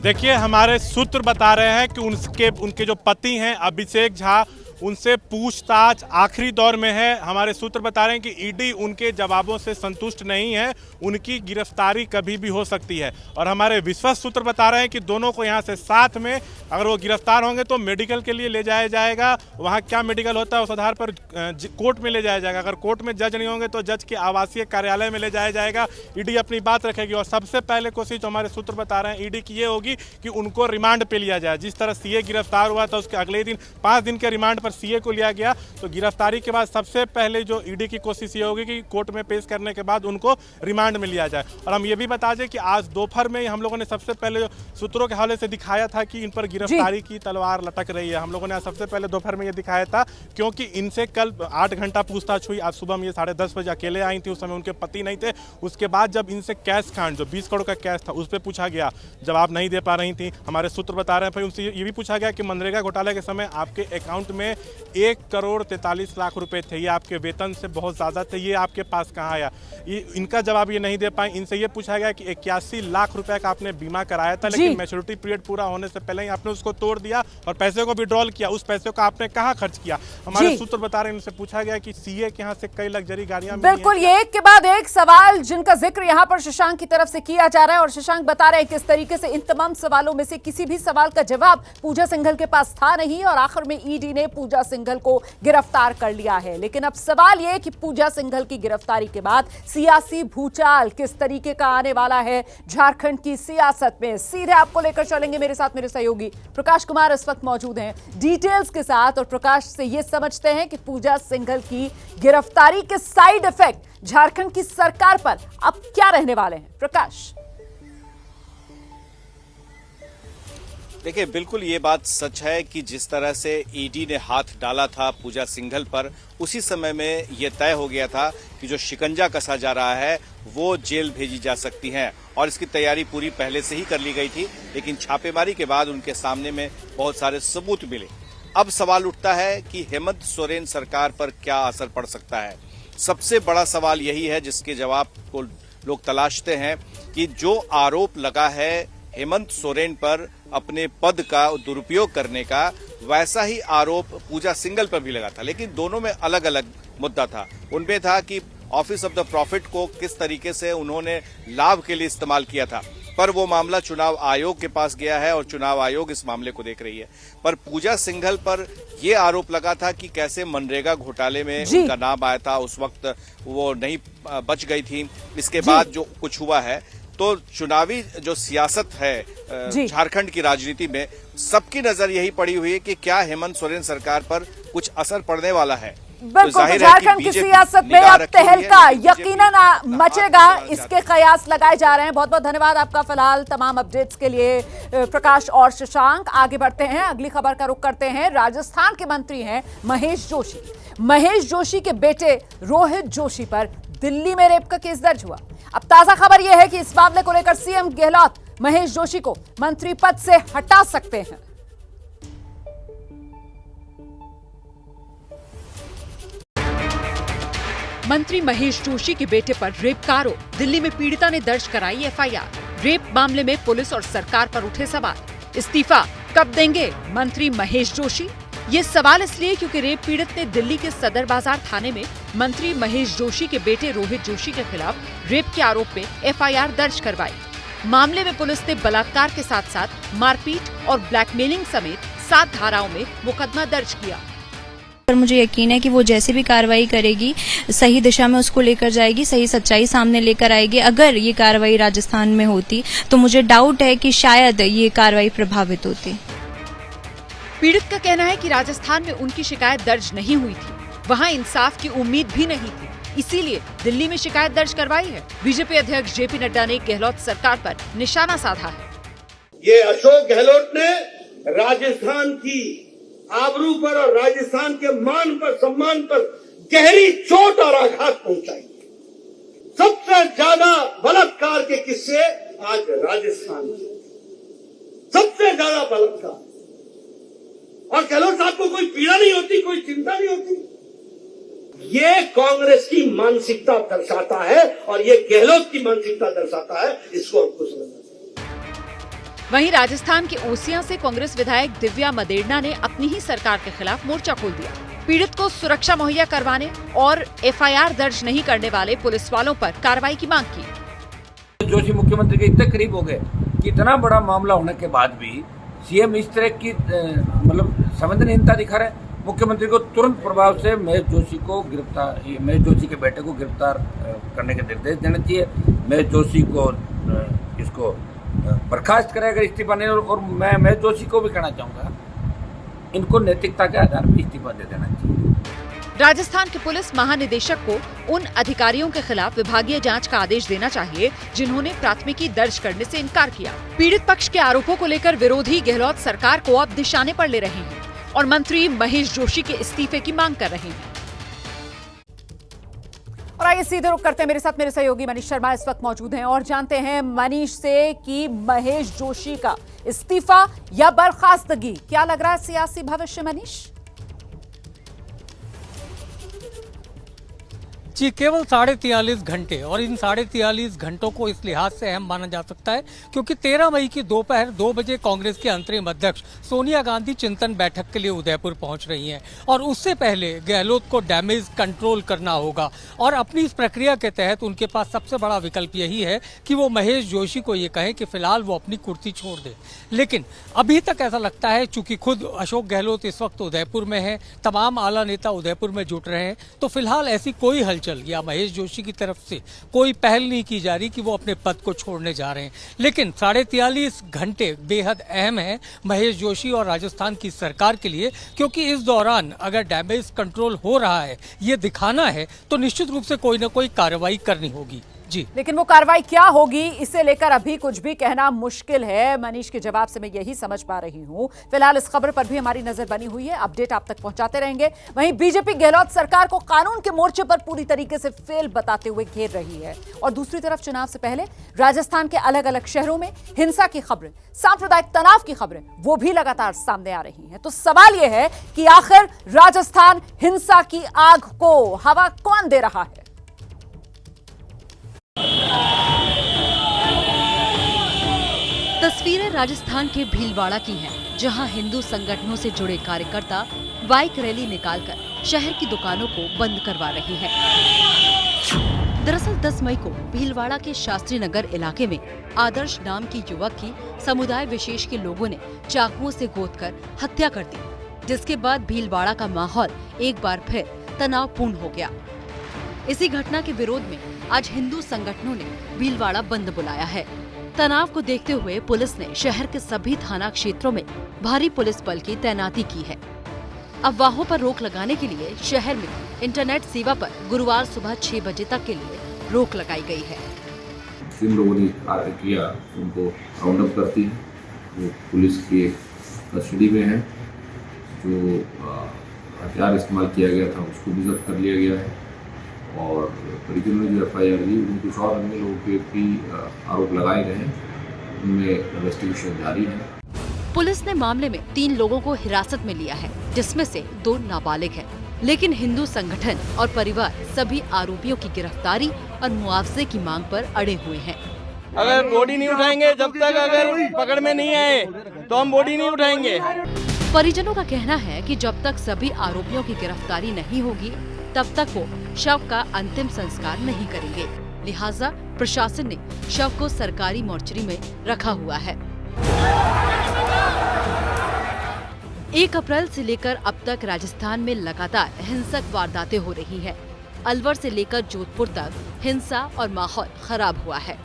देखिए, हमारे सूत्र बता रहे हैं कि उनके जो पति हैं अभिषेक झा, उनसे पूछताछ आखिरी दौर में है। हमारे सूत्र बता रहे हैं कि ईडी उनके जवाबों से संतुष्ट नहीं है, उनकी गिरफ्तारी कभी भी हो सकती है। और हमारे विश्वस्त सूत्र बता रहे हैं कि दोनों को यहाँ से साथ में अगर वो गिरफ्तार होंगे तो मेडिकल के लिए ले जाया जाएगा। वहाँ क्या मेडिकल होता है उस आधार पर कोर्ट में ले जाया जाएगा। अगर कोर्ट में जज नहीं होंगे तो जज के आवासीय कार्यालय में ले जाया जाएगा। ईडी अपनी बात रखेगी और सबसे पहले कोशिश जो हमारे सूत्र बता रहे हैं ईडी की ये होगी कि उनको रिमांड पे लिया जाए। जिस तरह सीए गिरफ्तार हुआ था उसके अगले दिन 5 दिन के रिमांड सीए को लिया गया, तो गिरफ्तारी के बाद सबसे पहले जो ईडी की कोशिश ये होगी कि कोर्ट में पेश करने के बाद उनको रिमांड में लिया जाए। और हम ये भी बता दें कि आज दोपहर में हम लोगों ने सबसे पहले सूत्रों के हवाले से दिखाया था कि इन पर गिरफ्तारी की तलवार लटक रही है। हम लोगों ने आज सबसे पहले दोपहर में ये दिखाया था क्योंकि इनसे कल 8 घंटा पूछताछ हुई। आज सुबह में ये 10:30 बजे अकेले आई थी, उस समय उनके पति नहीं थे। उसके बाद जब इनसे कैश कांड जो 20 करोड़ का कैश था उस पर पूछा गया, जवाब नहीं दे पा रही थी। हमारे सूत्र बता रहे हैं फिर उनसे ये भी पूछा गया कि मनरेगा घोटाले के समय आपके अकाउंट में 1,43,00,000 रुपए थे, ये आपके वेतन से बहुत ज़्यादा थे, ये आपके पास कहाँ आया? इनका जवाब ये नहीं दे पाए। इनसे ये पूछा गया कि 81 लाख रुपए का आपने बीमा कराया था, लेकिन मैच्योरिटी पीरियड पूरा होने से पहले ही आपने उसको तोड़ दिया और पैसे को विड्रॉल किया। उस पैसे को आपने कहाँ खर्च किया? हमारे सूत्र बता रहे हैं, इनसे पूछा गया कि सीए के यहाँ से कई लग्जरी गाड़ियां। बिल्कुल, ये एक के बाद एक सवाल जिनका जिक्र यहाँ पर शशांक की तरफ से किया जा रहा है और शशांक बता रहे हैं किस तरीके से इन तमाम सवालों में से किसी भी सवाल का जवाब पूजा सिंघल के पास था नहीं और आखिर में ईडी ने पूजा सिंघल को गिरफ्तार कर लिया है। लेकिन अब सवाल यह कि पूजा सिंघल की गिरफ्तारी के बाद सियासी भूचाल किस तरीके का आने वाला है झारखंड की सियासत में। सीधे आपको लेकर चलेंगे, मेरे साथ मेरे सहयोगी प्रकाश कुमार इस वक्त मौजूद हैं डिटेल्स के साथ और प्रकाश से यह समझते हैं कि पूजा सिंघल की गिरफ्तारी के साइड इफेक्ट झारखंड की सरकार पर अब क्या रहने वाले हैं। प्रकाश, देखिए, बिल्कुल ये बात सच है कि जिस तरह से ईडी ने हाथ डाला था पूजा सिंघल पर, उसी समय में ये तय हो गया था कि जो शिकंजा कसा जा रहा है वो जेल भेजी जा सकती हैं और इसकी तैयारी पूरी पहले से ही कर ली गई थी। लेकिन छापेमारी के बाद उनके सामने में बहुत सारे सबूत मिले। अब सवाल उठता है कि हेमंत सोरेन सरकार पर क्या असर पड़ सकता है। सबसे बड़ा सवाल यही है जिसके जवाब को लोग तलाशते हैं कि जो आरोप लगा है हेमंत सोरेन पर अपने पद का दुरुपयोग करने का, वैसा ही आरोप पूजा सिंघल पर भी लगा था, लेकिन दोनों में अलग अलग मुद्दा था। उनमें था कि ऑफिस ऑफ द प्रॉफिट को किस तरीके से उन्होंने लाभ के लिए इस्तेमाल किया था, पर वो मामला चुनाव आयोग के पास गया है और चुनाव आयोग इस मामले को देख रही है। पर पूजा सिंघल पर यह आरोप लगा था कि कैसे मनरेगा घोटाले में उनका नाम आया था, उस वक्त वो नहीं बच गई थी। इसके बाद जो कुछ हुआ है, तो चुनावी जो सियासत है झारखंड की राजनीति में, सबकी नजर यही पड़ी हुई है कि क्या हेमंत सोरेन सरकार पर कुछ असर पड़ने वाला है। बिल्कुल, तो झारखंड की सियासत में अब तहलका यकीनन मचेगा, इसके कयास लगाए जा रहे हैं। बहुत बहुत धन्यवाद आपका फिलहाल तमाम अपडेट्स के लिए प्रकाश और शशांक। आगे बढ़ते हैं, अगली खबर का रुख करते हैं। राजस्थान के मंत्री हैं महेश जोशी। महेश जोशी के बेटे रोहित जोशी पर दिल्ली में रेप का केस दर्ज हुआ। अब ताजा खबर यह है कि इस मामले को लेकर सीएम गहलोत महेश जोशी को मंत्री पद से हटा सकते हैं। मंत्री महेश जोशी के बेटे पर रेप का आरोप, दिल्ली में पीड़िता ने दर्ज कराई एफआईआर। रेप मामले में पुलिस और सरकार पर उठे सवाल। इस्तीफा कब देंगे मंत्री महेश जोशी? ये सवाल इसलिए क्योंकि रेप पीड़ित ने दिल्ली के सदर बाजार थाने में मंत्री महेश जोशी के बेटे रोहित जोशी के खिलाफ रेप के आरोप में एफआईआर दर्ज करवाई। मामले में पुलिस ने बलात्कार के साथ साथ मारपीट और ब्लैकमेलिंग समेत 7 धाराओं में मुकदमा दर्ज किया। पर मुझे यकीन है कि वो जैसे भी कार्रवाई करेगी सही दिशा में उसको लेकर जाएगी, सही सच्चाई सामने लेकर आएगी। अगर ये कार्रवाई राजस्थान में होती तो मुझे डाउट है कि शायद ये कार्रवाई प्रभावित होती। पीड़ित का कहना है कि राजस्थान में उनकी शिकायत दर्ज नहीं हुई थी, वहां इंसाफ की उम्मीद भी नहीं थी, इसीलिए दिल्ली में शिकायत दर्ज करवाई है। बीजेपी अध्यक्ष जेपी नड्डा ने गहलोत सरकार पर निशाना साधा है। ये अशोक गहलोत ने राजस्थान की आबरू पर और राजस्थान के मान पर, सम्मान पर गहरी चोट और आघात पहुंचाई। सबसे ज्यादा बलात्कार के किस्से आज राजस्थान में, सबसे ज्यादा बलात्कार। और गहलोत साहब को कोई पीड़ा नहीं होती, कोई चिंता नहीं होती। ये कांग्रेस की मानसिकता दर्शाता है और ये गहलोत की मानसिकता दर्शाता है। इसको हमको समझना चाहिए। वहीं राजस्थान के ओसियां से कांग्रेस विधायक दिव्या मदेरणा ने अपनी ही सरकार के खिलाफ मोर्चा खोल दिया। पीड़ित को सुरक्षा मुहैया करवाने और एफआईआर दर्ज नहीं करने वाले पुलिस वालों पर कार्रवाई की मांग की। जोशी मुख्यमंत्री के इतने करीब हो गए कि इतना बड़ा मामला होने के बाद भी सीएम इस तरह की मतलब संवेदनहीनता दिखा रहे। मुख्यमंत्री को तुरंत प्रभाव से महेश जोशी के बेटे को गिरफ्तार करने के निर्देश देने चाहिए। महेश जोशी को इसको बर्खास्त करें अगर इस्तीफा नहीं। और मैं महेश जोशी को भी कहना चाहूंगा, इनको नैतिकता के आधार पर इस्तीफा दे देना चाहिए। राजस्थान के पुलिस महानिदेशक को उन अधिकारियों के खिलाफ विभागीय जांच का आदेश देना चाहिए जिन्होंने प्राथमिकी दर्ज करने से इनकार किया। पीड़ित पक्ष के आरोपों को लेकर विरोधी गहलोत सरकार को अब निशाने पर ले रहे हैं और मंत्री महेश जोशी के इस्तीफे की मांग कर रहे हैं। और आइए सीधे रुख करते हैं, मेरे साथ मेरे सहयोगी मनीष शर्मा इस वक्त मौजूद हैं और जानते हैं मनीष से कि महेश जोशी का इस्तीफा या बर्खास्तगी, क्या लग रहा है सियासी भविष्य मनीष? जी, केवल 43.5 घंटे, और इन 43.5 घंटों को इस लिहाज से अहम माना जा सकता है क्योंकि 13 मई की दोपहर 2 बजे कांग्रेस के अंतरिम अध्यक्ष सोनिया गांधी चिंतन बैठक के लिए उदयपुर पहुंच रही हैं और उससे पहले गहलोत को डैमेज कंट्रोल करना होगा। और अपनी इस प्रक्रिया के तहत उनके पास सबसे बड़ा विकल्प यही है कि वो महेश जोशी को ये कहें कि फिलहाल वो अपनी कुर्सी छोड़ दे। लेकिन अभी तक ऐसा लगता है, चूंकि खुद अशोक गहलोत इस वक्त उदयपुर में है, तमाम आला नेता उदयपुर में जुट रहे हैं, तो फिलहाल ऐसी कोई हलचल या महेश जोशी की तरफ से कोई पहल नहीं की जा रही कि वो अपने पद को छोड़ने जा रहे हैं। लेकिन 43.5 घंटे बेहद अहम है महेश जोशी और राजस्थान की सरकार के लिए, क्योंकि इस दौरान अगर डैमेज कंट्रोल हो रहा है, ये दिखाना है, तो निश्चित रूप से कोई ना कोई कार्रवाई करनी होगी। जी, लेकिन वो कार्रवाई क्या होगी, इसे लेकर अभी कुछ भी कहना मुश्किल है। मनीष के जवाब से मैं यही समझ पा रही हूं। फिलहाल इस खबर पर भी हमारी नजर बनी हुई है, अपडेट आप तक पहुंचाते रहेंगे। वहीं बीजेपी गहलोत सरकार को कानून के मोर्चे पर पूरी तरीके से फेल बताते हुए घेर रही है और दूसरी तरफ चुनाव से पहले राजस्थान के अलग अलग शहरों में हिंसा की खबरें, सांप्रदायिक तनाव की खबरें, वो भी लगातार सामने आ रही हैं। तो सवाल यह है कि आखिर राजस्थान हिंसा की आग को हवा कौन दे रहा है? राजस्थान के भीलवाड़ा की हैं, जहां हिंदू संगठनों से जुड़े कार्यकर्ता बाइक रैली निकालकर शहर की दुकानों को बंद करवा रहे हैं। दरअसल 10 मई को भीलवाड़ा के शास्त्री नगर इलाके में आदर्श नाम की युवक की समुदाय विशेष के लोगों ने चाकुओं से गोदकर हत्या कर दी, जिसके बाद भीलवाड़ा का माहौल एक बार फिर तनावपूर्ण हो गया। इसी घटना के विरोध में आज हिंदू संगठनों ने भीलवाड़ा बंद बुलाया है। तनाव को देखते हुए पुलिस ने शहर के सभी थाना क्षेत्रों में भारी पुलिस बल की तैनाती की है। अफवाहों पर रोक लगाने के लिए शहर में इंटरनेट सेवा पर गुरुवार सुबह 6 बजे तक के लिए रोक लगाई गई है। जिन लोगों ने कार्य किया उनको राउंड अप करती है, वो पुलिस के कस्टडी में है। जो हथियार इस्तेमाल किया गया था उसको भी जब्त कर लिया गया है और परिजनों ने जो FIR दी उन कुछ और अन्य लोगों के भी आरोप लगाए गए हैं, उनमें इन्वेस्टिगेशन जारी है। पुलिस ने मामले में 3 लोगों को हिरासत में लिया है, जिसमें से 2 नाबालिग हैं। लेकिन हिंदू संगठन और परिवार सभी आरोपियों की गिरफ्तारी और मुआवजे की मांग पर अड़े हुए हैं। अगर बॉडी नहीं उठाएंगे, जब तक अगर पकड़ में नहीं आए तो हम बॉडी नहीं उठाएंगे। परिजनों का कहना है कि जब तक सभी आरोपियों की गिरफ्तारी नहीं होगी तब तक वो शव का अंतिम संस्कार नहीं करेंगे। लिहाजा प्रशासन ने शव को सरकारी मोर्चरी में रखा हुआ है। 1 अप्रैल से लेकर अब तक राजस्थान में लगातार हिंसक वारदातें हो रही हैं। अलवर से लेकर जोधपुर तक हिंसा और माहौल खराब हुआ है।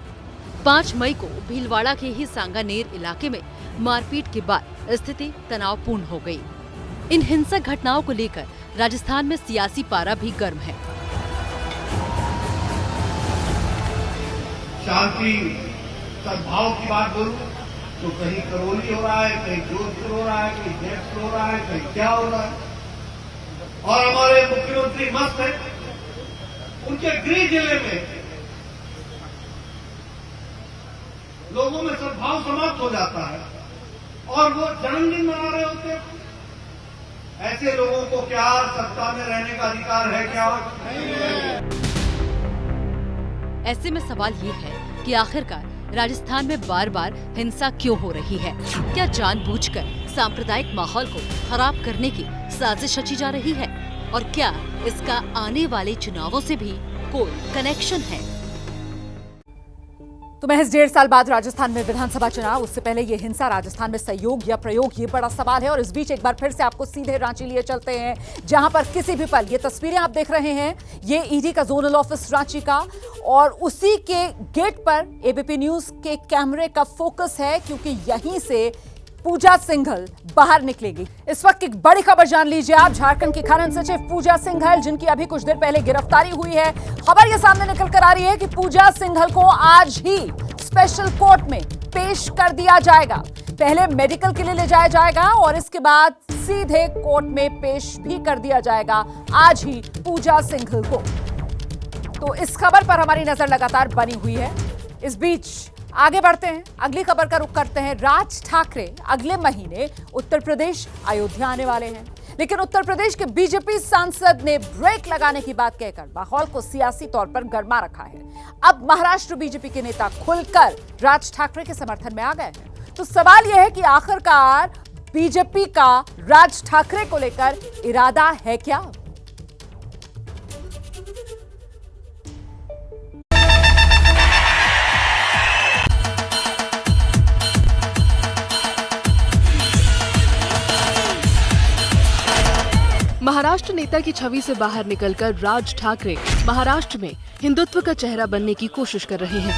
5 मई को भीलवाड़ा के ही सांगानेर इलाके में मारपीट के बाद स्थिति तनावपूर्ण हो गई। इन हिंसक घटनाओं को लेकर राजस्थान में सियासी पारा भी गर्म है। शांति सद्भाव की बात बोलूं तो कहीं करौली हो रहा है, कहीं जोधपुर हो रहा है, कहीं जयपुर हो रहा है, कहीं क्या हो रहा है। और हमारे मुख्यमंत्री मस्त है, उनके गृह जिले में लोगों में सद्भाव समाप्त हो जाता है और वो जन्मदिन मना रहे होते हैं। ऐसे लोगों को क्या सत्ता में रहने का अधिकार है क्या? ऐसे में सवाल ये है कि आखिरकार राजस्थान में बार बार हिंसा क्यों हो रही है? क्या जानबूझकर सांप्रदायिक माहौल को खराब करने की साजिश रची जा रही है? और क्या इसका आने वाले चुनावों से भी कोई कनेक्शन है? तो महज 1.5 साल बाद राजस्थान में विधानसभा चुनाव, उससे पहले ये हिंसा राजस्थान में सहयोग या प्रयोग, ये बड़ा सवाल है। और इस बीच एक बार फिर से आपको सीधे रांची लिए चलते हैं, जहां पर किसी भी पल ये तस्वीरें आप देख रहे हैं, ये ईडी का जोनल ऑफिस रांची का, और उसी के गेट पर एबीपी न्यूज के कैमरे का फोकस है, क्योंकि यहीं से पूजा सिंघल बाहर निकलेगी। इस वक्त एक बड़ी खबर जान लीजिए आप। झारखंड की खनन सचिव पूजा सिंघल, जिनकी अभी कुछ देर पहले गिरफ्तारी हुई है, खबर ये सामने निकल कर आ रही है कि पूजा सिंघल को आज ही स्पेशल कोर्ट में पेश कर दिया जाएगा। पहले मेडिकल के लिए ले जाया जाएगा और इसके बाद सीधे कोर्ट में पेश भी कर दिया जाएगा आज ही पूजा सिंघल को। तो इस खबर पर हमारी नजर लगातार बनी हुई है। इस बीच आगे बढ़ते हैं, अगली खबर का रुख करते हैं। राज ठाकरे अगले महीने उत्तर प्रदेश अयोध्या आने वाले हैं, लेकिन उत्तर प्रदेश के बीजेपी सांसद ने ब्रेक लगाने की बात कहकर माहौल को सियासी तौर पर गर्मा रखा है। अब महाराष्ट्र बीजेपी के नेता खुलकर राज ठाकरे के समर्थन में आ गए हैं। तो सवाल यह है कि आखिरकार बीजेपी का राज ठाकरे को लेकर इरादा है क्या? महाराष्ट्र नेता की छवि से बाहर निकलकर राज ठाकरे महाराष्ट्र में हिंदुत्व का चेहरा बनने की कोशिश कर रहे हैं।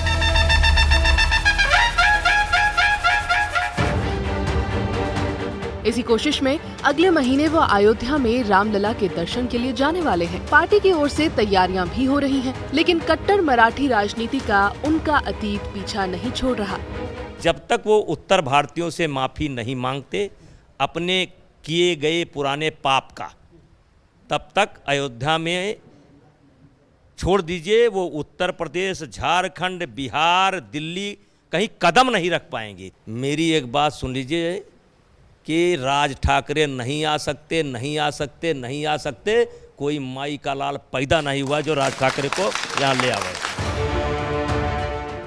इसी कोशिश में अगले महीने वो अयोध्या में रामलला के दर्शन के लिए जाने वाले हैं। पार्टी की ओर से तैयारियां भी हो रही हैं, लेकिन कट्टर मराठी राजनीति का उनका अतीत पीछा नहीं छोड़ रहा। जब तक वो उत्तर भारतीयों से माफी नहीं मांगते अपने किए गए पुराने पाप का, तब तक अयोध्या में छोड़ दीजिए, वो उत्तर प्रदेश, झारखंड, बिहार, दिल्ली कहीं कदम नहीं रख पाएंगे। मेरी एक बात सुन लीजिए कि राज ठाकरे नहीं आ सकते, नहीं आ सकते, नहीं आ सकते। कोई माई का लाल पैदा नहीं हुआ जो राज ठाकरे को यहाँ ले आवे।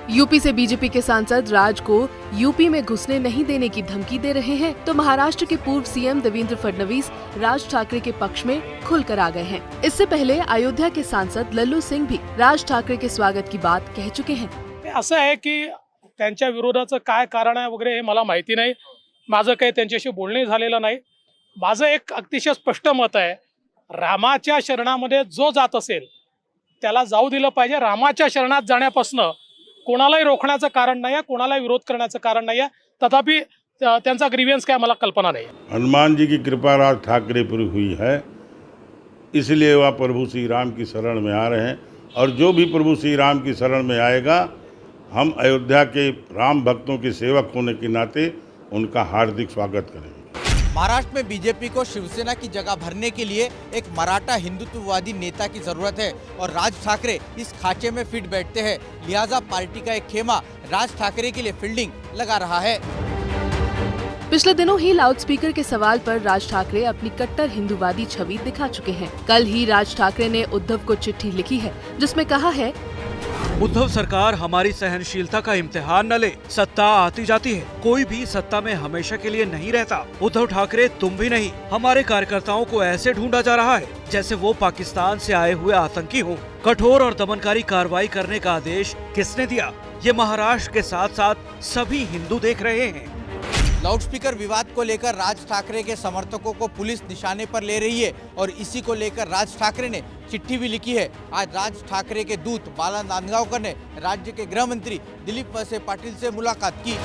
यूपी से बीजेपी के सांसद राज को यूपी में घुसने नहीं देने की धमकी दे रहे हैं, तो महाराष्ट्र के पूर्व सीएम देवेंद्र फडणवीस राज ठाकरे के पक्ष में खुलकर आ गए हैं। इससे पहले अयोध्या के सांसद लल्लू सिंह भी राज ठाकरे के स्वागत की बात कह चुके हैं। असं आहे की त्यांच्या विरोधाचं काय कारण आहे वगैरे हे मला माहिती नाही, माझं काही त्यांच्याशी बोलणे झालेलं नाही। माझं एक अतिशय स्पष्ट मत आहे, रामाच्या शरणामध्ये जो जात असेल त्याला जाऊ दिलं पाहिजे। रामाच्या शरणात जाण्यापासून कोणालाही रोखण्याचं कारण नाही आहे, कोणालाही विरोध करण्याचं कारण नाही आहे। तथापि त्यांचा ग्रीवेंस काय मला कल्पना नाही। हनुमान जी की कृपा राज ठाकरे पर हुई है, इसलिए वह प्रभु श्री राम की शरण में आ रहे हैं, और जो भी प्रभु श्री राम की शरण में आएगा, हम अयोध्या के राम भक्तों के सेवक होने के नाते उनका हार्दिक स्वागत करेंगे। महाराष्ट्र में बीजेपी को शिवसेना की जगह भरने के लिए एक मराठा हिंदुत्ववादी नेता की जरूरत है और राज ठाकरे इस खांचे में फिट बैठते हैं। लिहाजा पार्टी का एक खेमा राज ठाकरे के लिए फील्डिंग लगा रहा है। पिछले दिनों ही लाउडस्पीकर के सवाल पर राज ठाकरे अपनी कट्टर हिंदूवादी छवि दिखा चुके हैं। कल ही राज ठाकरे ने उद्धव को चिट्ठी लिखी है, जिसमें कहा है, उद्धव सरकार हमारी सहनशीलता का इम्तिहान न ले। सत्ता आती जाती है, कोई भी सत्ता में हमेशा के लिए नहीं रहता। उद्धव ठाकरे तुम भी नहीं, हमारे कार्यकर्ताओं को ऐसे ढूंढा जा रहा है जैसे वो पाकिस्तान से आए हुए आतंकी हों। कठोर और दमनकारी कार्रवाई करने का आदेश किसने दिया? ये महाराष्ट्र के साथ साथ सभी हिंदू देख रहे हैं। लाउडस्पीकर विवाद को लेकर राज ठाकरे के समर्थकों को पुलिस निशाने पर ले रही है और इसी को लेकर राज ठाकरे ने चिट्ठी भी लिखी है। आज राज ठाकरे के दूत बाला नांदगांवकर ने राज्य के गृह मंत्री दिलीप वळसे पाटिल से मुलाकात की।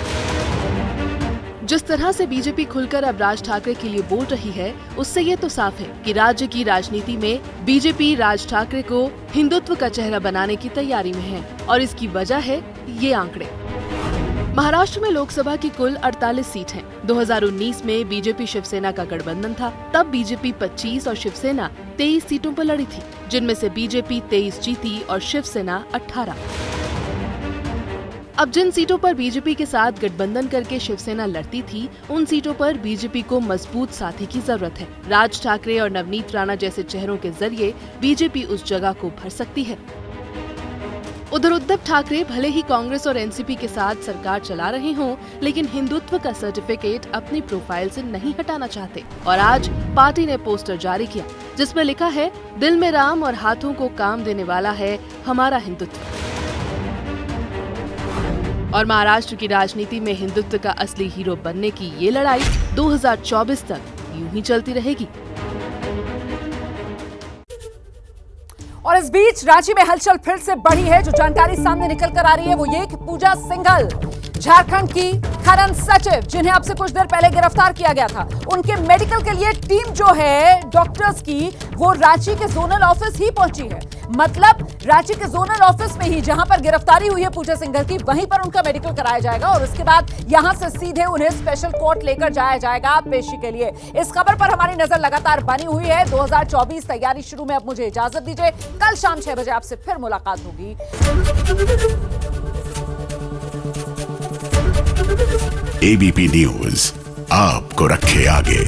जिस तरह से बीजेपी खुलकर अब राज ठाकरे के लिए बोल रही है, उससे ये तो साफ है कि राज्य की राजनीति में बीजेपी राज ठाकरे को हिंदुत्व का चेहरा बनाने की तैयारी में है, और इसकी वजह है ये आंकड़े। महाराष्ट्र में लोकसभा की कुल 48 सीट हैं। 2019 में बीजेपी शिवसेना का गठबंधन था, तब बीजेपी 25 और शिवसेना 23 सीटों पर लड़ी थी, जिनमें से बीजेपी 23 जीती और शिवसेना 18। अब जिन सीटों पर बीजेपी के साथ गठबंधन करके शिवसेना लड़ती थी, उन सीटों पर बीजेपी को मजबूत साथी की जरूरत है। राज ठाकरे और नवनीत राणा जैसे चेहरों के जरिए बीजेपी उस जगह को भर सकती है। उधर उद्धव ठाकरे भले ही कांग्रेस और एनसीपी के साथ सरकार चला रहे हों, लेकिन हिंदुत्व का सर्टिफिकेट अपनी प्रोफाइल से नहीं हटाना चाहते। और आज पार्टी ने पोस्टर जारी किया, जिसमें लिखा है, दिल में राम और हाथों को काम देने वाला है हमारा हिंदुत्व। और महाराष्ट्र की राजनीति में हिंदुत्व का असली हीरो बनने की ये लड़ाई 2024 तक यूं ही चलती रहेगी। और इस बीच रांची में हलचल फिर से बढ़ी है। जो जानकारी सामने निकल कर आ रही है वो ये कि पूजा सिंघल, झारखंड की खनन सचिव, जिन्हें अब से कुछ देर पहले गिरफ्तार किया गया था, उनके मेडिकल के लिए टीम जो है डॉक्टर्स की, वो रांची के जोनल ऑफिस ही पहुंची है। मतलब रांची के जोनल ऑफिस में ही जहां पर गिरफ्तारी हुई है पूजा सिंघल की, वहीं पर उनका मेडिकल कराया जाएगा और उसके बाद यहां से सीधे उन्हें स्पेशल कोर्ट लेकर जाया जाएगा पेशी के लिए। इस खबर पर हमारी नजर लगातार बनी हुई है। 2024 तैयारी शुरू में अब मुझे इजाजत दीजिए। कल शाम 6 बजे आपसे फिर मुलाकात होगी। एबीपी न्यूज आपको रखे आगे।